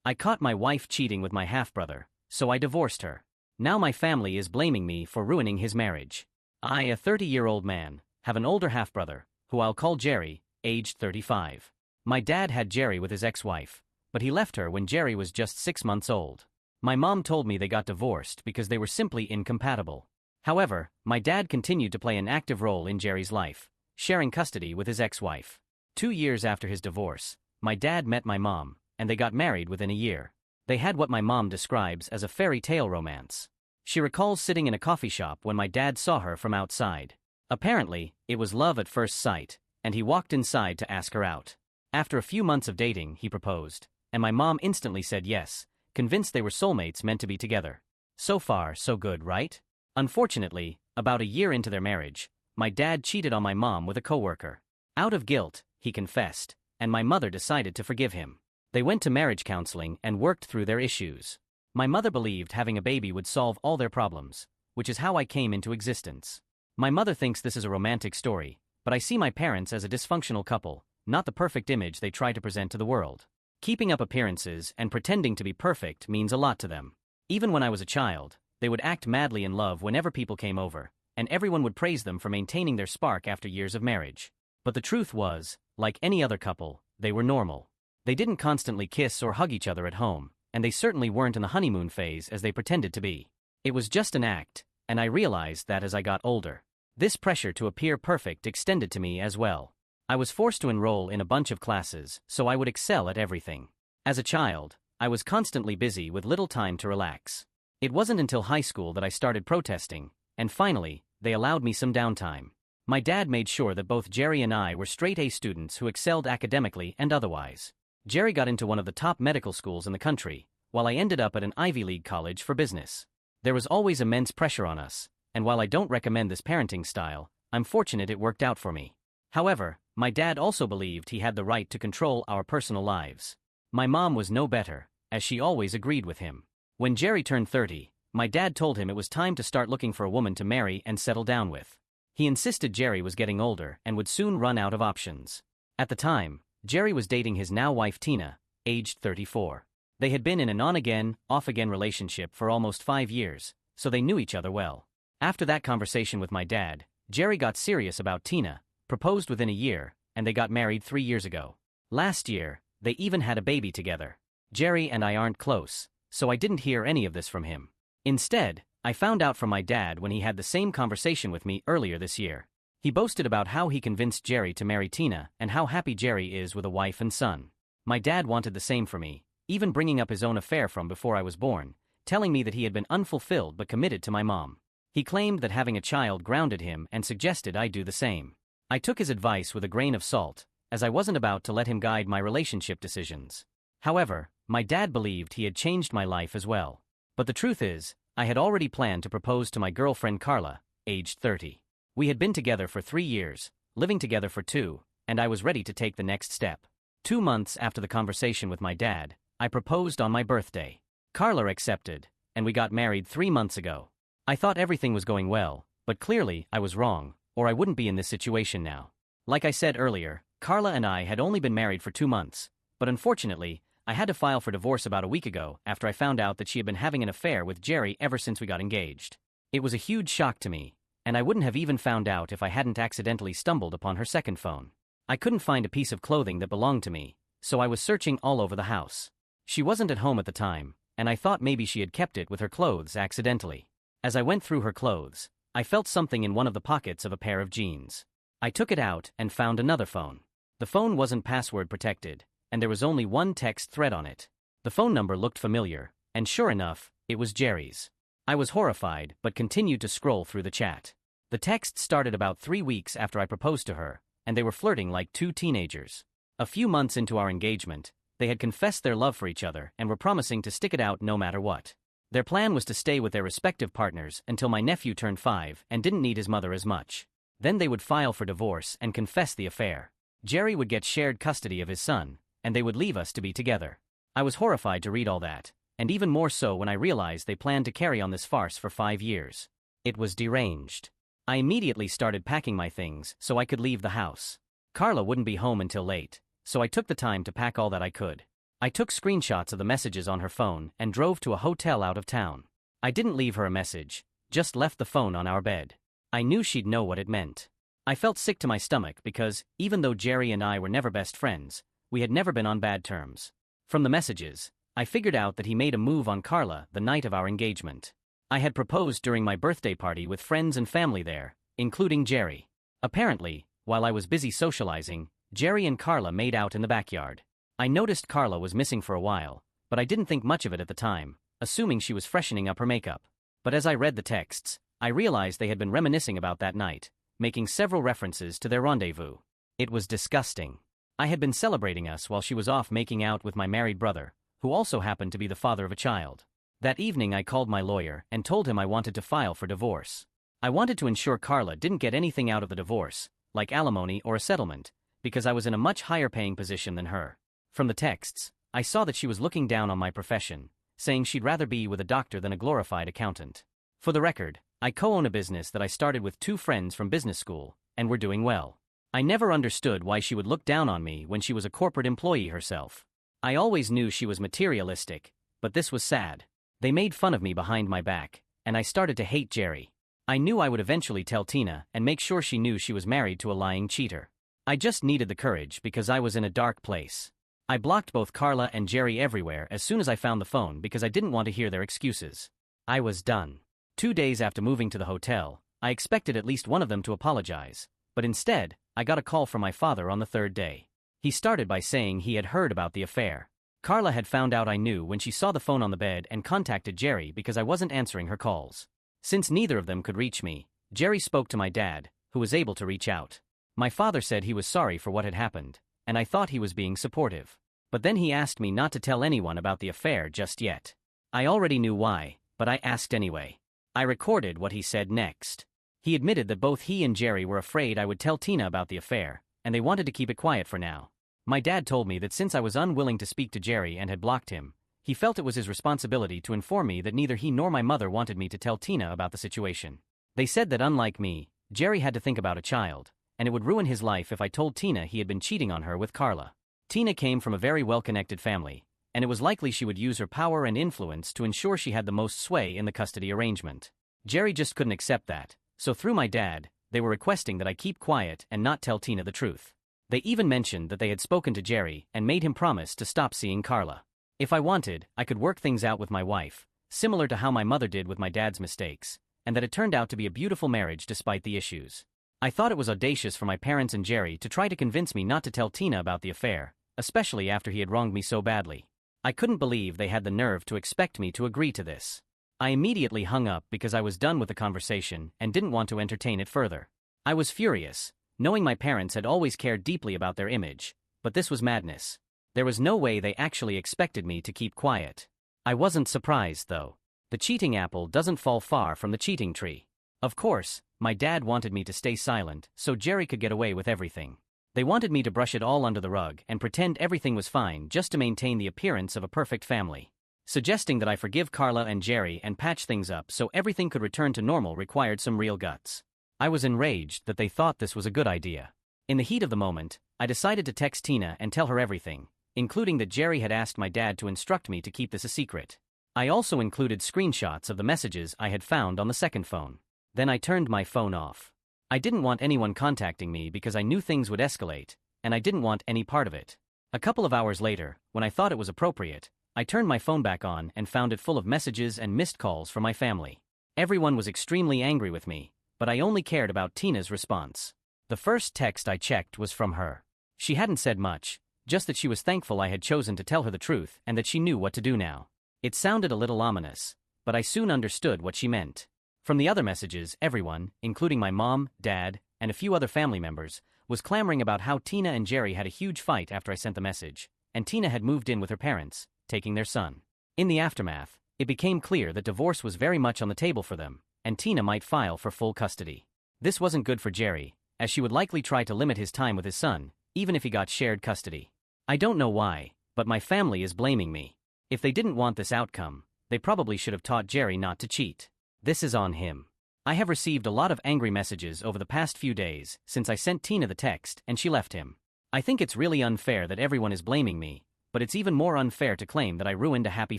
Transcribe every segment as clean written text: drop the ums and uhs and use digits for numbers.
I caught my wife cheating with my half-brother, so I divorced her. Now my family is blaming me for ruining his marriage. I, a 30-year-old man, have an older half-brother, who I'll call Jerry, aged 35. My dad had Jerry with his ex-wife, but he left her when Jerry was just 6 months old. My mom told me they got divorced because they were simply incompatible. However, my dad continued to play an active role in Jerry's life, sharing custody with his ex-wife. 2 years after his divorce, my dad met my mom, and they got married within a year. They had what my mom describes as a fairy tale romance. She recalls sitting in a coffee shop when my dad saw her from outside. Apparently, it was love at first sight, and he walked inside to ask her out. After a few months of dating, he proposed, and my mom instantly said yes, convinced they were soulmates meant to be together. So far, so good, right? Unfortunately, about a year into their marriage, my dad cheated on my mom with a coworker. Out of guilt, he confessed, and my mother decided to forgive him. They went to marriage counseling and worked through their issues. My mother believed having a baby would solve all their problems, which is how I came into existence. My mother thinks this is a romantic story, but I see my parents as a dysfunctional couple, not the perfect image they try to present to the world. Keeping up appearances and pretending to be perfect means a lot to them. Even when I was a child, they would act madly in love whenever people came over, and everyone would praise them for maintaining their spark after years of marriage. But the truth was, like any other couple, they were normal. They didn't constantly kiss or hug each other at home, and they certainly weren't in the honeymoon phase as they pretended to be. It was just an act, and I realized that as I got older. This pressure to appear perfect extended to me as well. I was forced to enroll in a bunch of classes, so I would excel at everything. As a child, I was constantly busy with little time to relax. It wasn't until high school that I started protesting, and finally, they allowed me some downtime. My dad made sure that both Jerry and I were straight-A students who excelled academically and otherwise. Jerry got into one of the top medical schools in the country, while I ended up at an Ivy League college for business. There was always immense pressure on us, and while I don't recommend this parenting style, I'm fortunate it worked out for me. However, my dad also believed he had the right to control our personal lives. My mom was no better, as she always agreed with him. When Jerry turned 30, my dad told him it was time to start looking for a woman to marry and settle down with. He insisted Jerry was getting older and would soon run out of options. At the time, Jerry was dating his now wife Tina, aged 34. They had been in an on-again, off-again relationship for almost 5 years, so they knew each other well. After that conversation with my dad, Jerry got serious about Tina, proposed within a year, and they got married 3 years ago. Last year, they even had a baby together. Jerry and I aren't close, so I didn't hear any of this from him. Instead, I found out from my dad when he had the same conversation with me earlier this year. He boasted about how he convinced Jerry to marry Tina and how happy Jerry is with a wife and son. My dad wanted the same for me, even bringing up his own affair from before I was born, telling me that he had been unfulfilled but committed to my mom. He claimed that having a child grounded him and suggested I do the same. I took his advice with a grain of salt, as I wasn't about to let him guide my relationship decisions. However, my dad believed he had changed my life as well. But the truth is, I had already planned to propose to my girlfriend Carla, aged 30. We had been together for 3 years, living together for 2, and I was ready to take the next step. 2 months after the conversation with my dad, I proposed on my birthday. Carla accepted, and we got married 3 months ago. I thought everything was going well, but clearly I was wrong, or I wouldn't be in this situation now. Like I said earlier, Carla and I had only been married for 2 months, but unfortunately, I had to file for divorce about a week ago after I found out that she had been having an affair with Jerry ever since we got engaged. It was a huge shock to me, and I wouldn't have even found out if I hadn't accidentally stumbled upon her second phone. I couldn't find a piece of clothing that belonged to me, so I was searching all over the house. She wasn't at home at the time, and I thought maybe she had kept it with her clothes accidentally. As I went through her clothes, I felt something in one of the pockets of a pair of jeans. I took it out and found another phone. The phone wasn't password protected, and there was only one text thread on it. The phone number looked familiar, and sure enough, it was Jerry's. I was horrified but continued to scroll through the chat. The text started about 3 weeks after I proposed to her, and they were flirting like 2 teenagers. A few months into our engagement, they had confessed their love for each other and were promising to stick it out no matter what. Their plan was to stay with their respective partners until my nephew turned 5 and didn't need his mother as much. Then they would file for divorce and confess the affair. Jerry would get shared custody of his son, and they would leave us to be together. I was horrified to read all that, and even more so when I realized they planned to carry on this farce for 5 years. It was deranged. I immediately started packing my things so I could leave the house. Carla wouldn't be home until late, so I took the time to pack all that I could. I took screenshots of the messages on her phone and drove to a hotel out of town. I didn't leave her a message, just left the phone on our bed. I knew she'd know what it meant. I felt sick to my stomach because, even though Jerry and I were never best friends, we had never been on bad terms. From the messages, I figured out that he made a move on Carla the night of our engagement. I had proposed during my birthday party with friends and family there, including Jerry. Apparently, while I was busy socializing, Jerry and Carla made out in the backyard. I noticed Carla was missing for a while, but I didn't think much of it at the time, assuming she was freshening up her makeup. But as I read the texts, I realized they had been reminiscing about that night, making several references to their rendezvous. It was disgusting. I had been celebrating us while she was off making out with my married brother, who also happened to be the father of a child. That evening I called my lawyer and told him I wanted to file for divorce. I wanted to ensure Carla didn't get anything out of the divorce, like alimony or a settlement, because I was in a much higher paying position than her. From the texts, I saw that she was looking down on my profession, saying she'd rather be with a doctor than a glorified accountant. For the record, I co-own a business that I started with 2 friends from business school, and we're doing well. I never understood why she would look down on me when she was a corporate employee herself. I always knew she was materialistic, but this was sad. They made fun of me behind my back, and I started to hate Jerry. I knew I would eventually tell Tina and make sure she knew she was married to a lying cheater. I just needed the courage because I was in a dark place. I blocked both Carla and Jerry everywhere as soon as I found the phone because I didn't want to hear their excuses. I was done. 2 days after moving to the hotel, I expected at least one of them to apologize, but instead, I got a call from my father on the 3rd day. He started by saying he had heard about the affair. Carla had found out I knew when she saw the phone on the bed and contacted Jerry because I wasn't answering her calls. Since neither of them could reach me, Jerry spoke to my dad, who was able to reach out. My father said he was sorry for what had happened, and I thought he was being supportive. But then he asked me not to tell anyone about the affair just yet. I already knew why, but I asked anyway. I recorded what he said next. He admitted that both he and Jerry were afraid I would tell Tina about the affair, and they wanted to keep it quiet for now. My dad told me that since I was unwilling to speak to Jerry and had blocked him, he felt it was his responsibility to inform me that neither he nor my mother wanted me to tell Tina about the situation. They said that unlike me, Jerry had to think about a child, and it would ruin his life if I told Tina he had been cheating on her with Carla. Tina came from a very well-connected family, and it was likely she would use her power and influence to ensure she had the most sway in the custody arrangement. Jerry just couldn't accept that, so through my dad, they were requesting that I keep quiet and not tell Tina the truth. They even mentioned that they had spoken to Jerry and made him promise to stop seeing Carla. If I wanted, I could work things out with my wife, similar to how my mother did with my dad's mistakes, and that it turned out to be a beautiful marriage despite the issues. I thought it was audacious for my parents and Jerry to try to convince me not to tell Tina about the affair, especially after he had wronged me so badly. I couldn't believe they had the nerve to expect me to agree to this. I immediately hung up because I was done with the conversation and didn't want to entertain it further. I was furious, knowing my parents had always cared deeply about their image, but this was madness. There was no way they actually expected me to keep quiet. I wasn't surprised, though. The cheating apple doesn't fall far from the cheating tree. Of course, my dad wanted me to stay silent so Jerry could get away with everything. They wanted me to brush it all under the rug and pretend everything was fine just to maintain the appearance of a perfect family. Suggesting that I forgive Carla and Jerry and patch things up so everything could return to normal required some real guts. I was enraged that they thought this was a good idea. In the heat of the moment, I decided to text Tina and tell her everything, including that Jerry had asked my dad to instruct me to keep this a secret. I also included screenshots of the messages I had found on the second phone. Then I turned my phone off. I didn't want anyone contacting me because I knew things would escalate, and I didn't want any part of it. A couple of hours later, when I thought it was appropriate, I turned my phone back on and found it full of messages and missed calls from my family. Everyone was extremely angry with me, but I only cared about Tina's response. The first text I checked was from her. She hadn't said much, just that she was thankful I had chosen to tell her the truth and that she knew what to do now. It sounded a little ominous, but I soon understood what she meant. From the other messages, everyone, including my mom, dad, and a few other family members, was clamoring about how Tina and Jerry had a huge fight after I sent the message, and Tina had moved in with her parents, taking their son. In the aftermath, it became clear that divorce was very much on the table for them, and Tina might file for full custody. This wasn't good for Jerry, as she would likely try to limit his time with his son, even if he got shared custody. I don't know why, but my family is blaming me. If they didn't want this outcome, they probably should have taught Jerry not to cheat. This is on him. I have received a lot of angry messages over the past few days since I sent Tina the text and she left him. I think it's really unfair that everyone is blaming me, but it's even more unfair to claim that I ruined a happy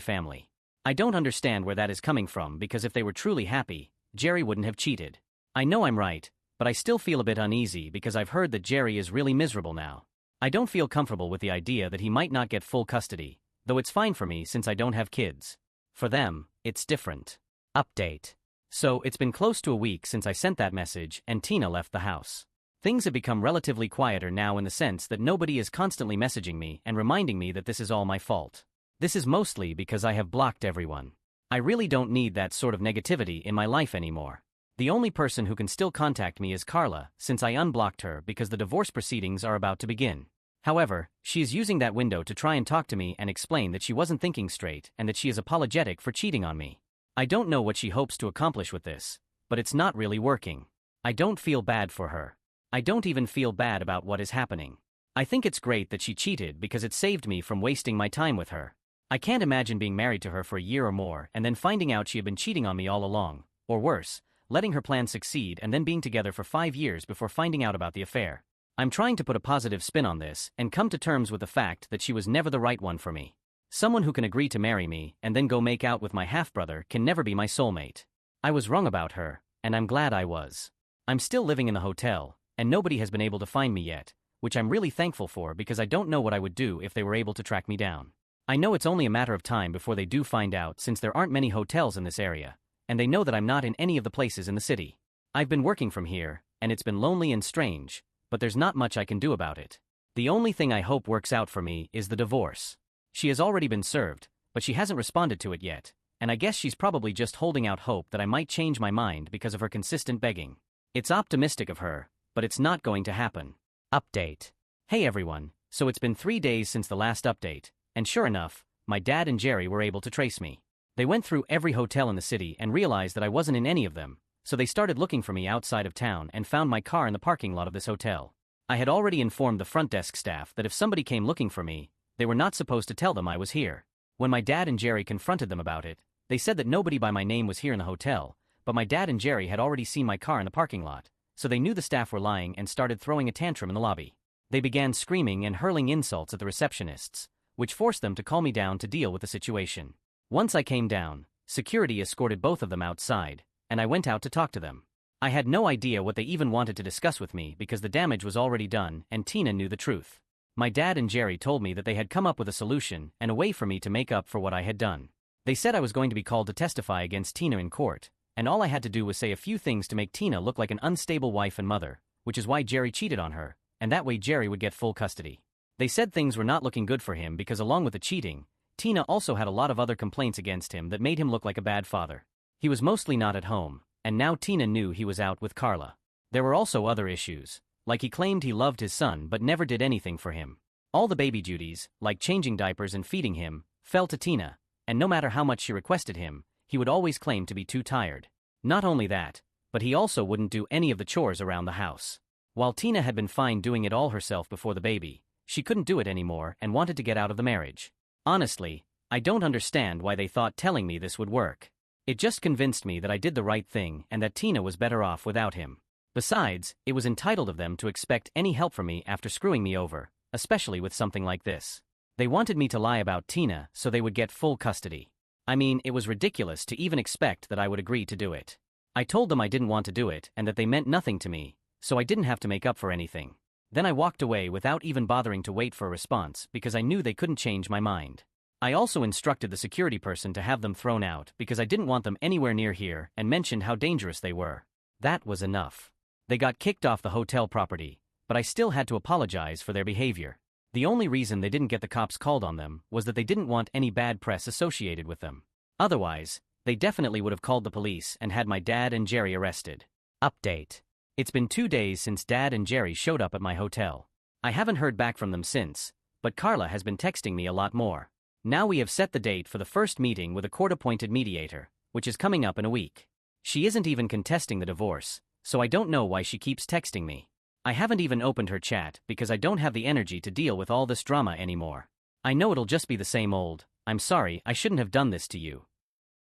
family. I don't understand where that is coming from because if they were truly happy, Jerry wouldn't have cheated. I know I'm right, but I still feel a bit uneasy because I've heard that Jerry is really miserable now. I don't feel comfortable with the idea that he might not get full custody, though it's fine for me since I don't have kids. For them, it's different. Update. So, it's been close to a week since I sent that message and Tina left the house. Things have become relatively quieter now in the sense that nobody is constantly messaging me and reminding me that this is all my fault. This is mostly because I have blocked everyone. I really don't need that sort of negativity in my life anymore. The only person who can still contact me is Carla, since I unblocked her because the divorce proceedings are about to begin. However, she is using that window to try and talk to me and explain that she wasn't thinking straight and that she is apologetic for cheating on me. I don't know what she hopes to accomplish with this, but it's not really working. I don't feel bad for her. I don't even feel bad about what is happening. I think it's great that she cheated because it saved me from wasting my time with her. I can't imagine being married to her for a year or more and then finding out she had been cheating on me all along, or worse, letting her plan succeed and then being together for 5 years before finding out about the affair. I'm trying to put a positive spin on this and come to terms with the fact that she was never the right one for me. Someone who can agree to marry me and then go make out with my half-brother can never be my soulmate. I was wrong about her, and I'm glad I was. I'm still living in the hotel, and nobody has been able to find me yet, which I'm really thankful for because I don't know what I would do if they were able to track me down. I know it's only a matter of time before they do find out since there aren't many hotels in this area, and they know that I'm not in any of the places in the city. I've been working from here, and it's been lonely and strange, but there's not much I can do about it. The only thing I hope works out for me is the divorce. She has already been served, but she hasn't responded to it yet, and I guess she's probably just holding out hope that I might change my mind because of her consistent begging. It's optimistic of her, but it's not going to happen. Update. Hey everyone, so it's been 3 days since the last update, and sure enough, my dad and Jerry were able to trace me. They went through every hotel in the city and realized that I wasn't in any of them, so they started looking for me outside of town and found my car in the parking lot of this hotel. I had already informed the front desk staff that if somebody came looking for me, they were not supposed to tell them I was here. When my dad and Jerry confronted them about it, they said that nobody by my name was here in the hotel, but my dad and Jerry had already seen my car in the parking lot, so they knew the staff were lying and started throwing a tantrum in the lobby. They began screaming and hurling insults at the receptionists, which forced them to call me down to deal with the situation. Once I came down, security escorted both of them outside, and I went out to talk to them. I had no idea what they even wanted to discuss with me because the damage was already done and Tina knew the truth. My dad and Jerry told me that they had come up with a solution and a way for me to make up for what I had done. They said I was going to be called to testify against Tina in court, and all I had to do was say a few things to make Tina look like an unstable wife and mother, which is why Jerry cheated on her, and that way Jerry would get full custody. They said things were not looking good for him because along with the cheating, Tina also had a lot of other complaints against him that made him look like a bad father. He was mostly not at home, and now Tina knew he was out with Carla. There were also other issues, like he claimed he loved his son but never did anything for him. All the baby duties, like changing diapers and feeding him, fell to Tina, and no matter how much she requested him, he would always claim to be too tired. Not only that, but he also wouldn't do any of the chores around the house. While Tina had been fine doing it all herself before the baby, she couldn't do it anymore and wanted to get out of the marriage. Honestly, I don't understand why they thought telling me this would work. It just convinced me that I did the right thing and that Tina was better off without him. Besides, it was entitled of them to expect any help from me after screwing me over, especially with something like this. They wanted me to lie about Tina so they would get full custody. I mean, it was ridiculous to even expect that I would agree to do it. I told them I didn't want to do it and that they meant nothing to me, so I didn't have to make up for anything. Then I walked away without even bothering to wait for a response because I knew they couldn't change my mind. I also instructed the security person to have them thrown out because I didn't want them anywhere near here and mentioned how dangerous they were. That was enough. They got kicked off the hotel property, but I still had to apologize for their behavior. The only reason they didn't get the cops called on them was that they didn't want any bad press associated with them. Otherwise, they definitely would have called the police and had my dad and Jerry arrested. Update. It's been 2 days since Dad and Jerry showed up at my hotel. I haven't heard back from them since, but Carla has been texting me a lot more. Now we have set the date for the first meeting with a court-appointed mediator, which is coming up in a week. She isn't even contesting the divorce, so I don't know why she keeps texting me. I haven't even opened her chat because I don't have the energy to deal with all this drama anymore. I know it'll just be the same old, "I'm sorry, I shouldn't have done this to you."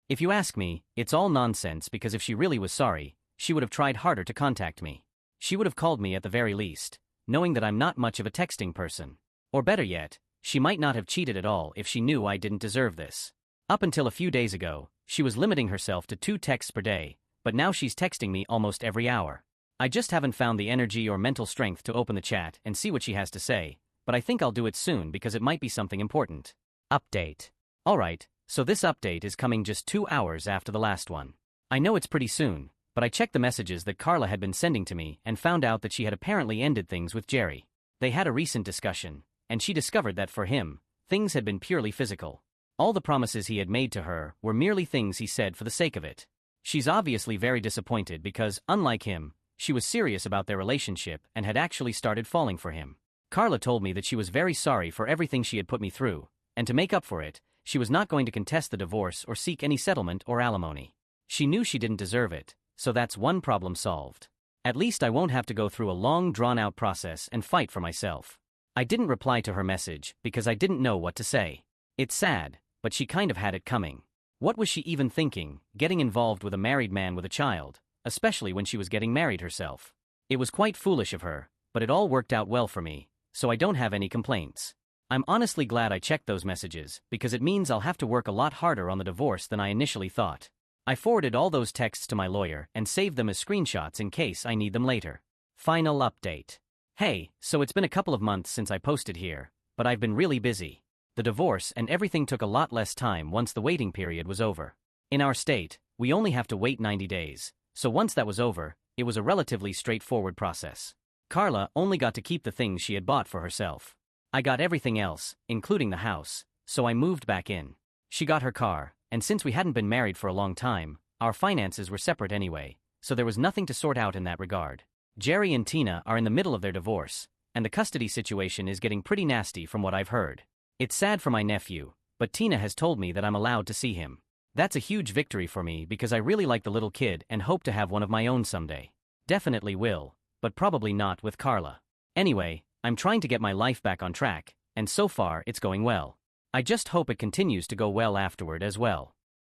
If you ask me, it's all nonsense because if she really was sorry, she would have tried harder to contact me. She would have called me at the very least, knowing that I'm not much of a texting person. Or better yet, She might not have cheated at all if she knew I didn't deserve this. Up until a few days ago, she was limiting herself to 2 texts per day, but now she's texting me almost every hour. I just haven't found the energy or mental strength to open the chat and see what she has to say, but I think I'll do it soon because it might be something important. Update. Alright, so this update is coming just 2 hours after the last one. I know it's pretty soon, but I checked the messages that Carla had been sending to me and found out that she had apparently ended things with Jerry. They had a recent discussion, and she discovered that for him, things had been purely physical. All the promises he had made to her were merely things he said for the sake of it. She's obviously very disappointed because, unlike him, she was serious about their relationship and had actually started falling for him. Carla told me that she was very sorry for everything she had put me through, and to make up for it, she was not going to contest the divorce or seek any settlement or alimony. She knew she didn't deserve it, so that's one problem solved. At least I won't have to go through a long, drawn-out process and fight for myself. I didn't reply to her message because I didn't know what to say. It's sad, but she kind of had it coming. What was she even thinking, getting involved with a married man with a child, especially when she was getting married herself? It was quite foolish of her, but it all worked out well for me, so I don't have any complaints. I'm honestly glad I checked those messages because it means I'll have to work a lot harder on the divorce than I initially thought. I forwarded all those texts to my lawyer and saved them as screenshots in case I need them later. Final update. Hey, so it's been a couple of months since I posted here, but I've been really busy. The divorce and everything took a lot less time once the waiting period was over. In our state, we only have to wait 90 days, so once that was over, it was a relatively straightforward process. Carla only got to keep the things she had bought for herself. I got everything else, including the house, so I moved back in. She got her car, and since we hadn't been married for a long time, our finances were separate anyway, so there was nothing to sort out in that regard. Jerry and Tina are in the middle of their divorce, and the custody situation is getting pretty nasty from what I've heard. It's sad for my nephew, but Tina has told me that I'm allowed to see him. That's a huge victory for me because I really like the little kid and hope to have one of my own someday. Definitely will, but probably not with Carla. Anyway, I'm trying to get my life back on track, and so far it's going well. I just hope it continues to go well afterward as well.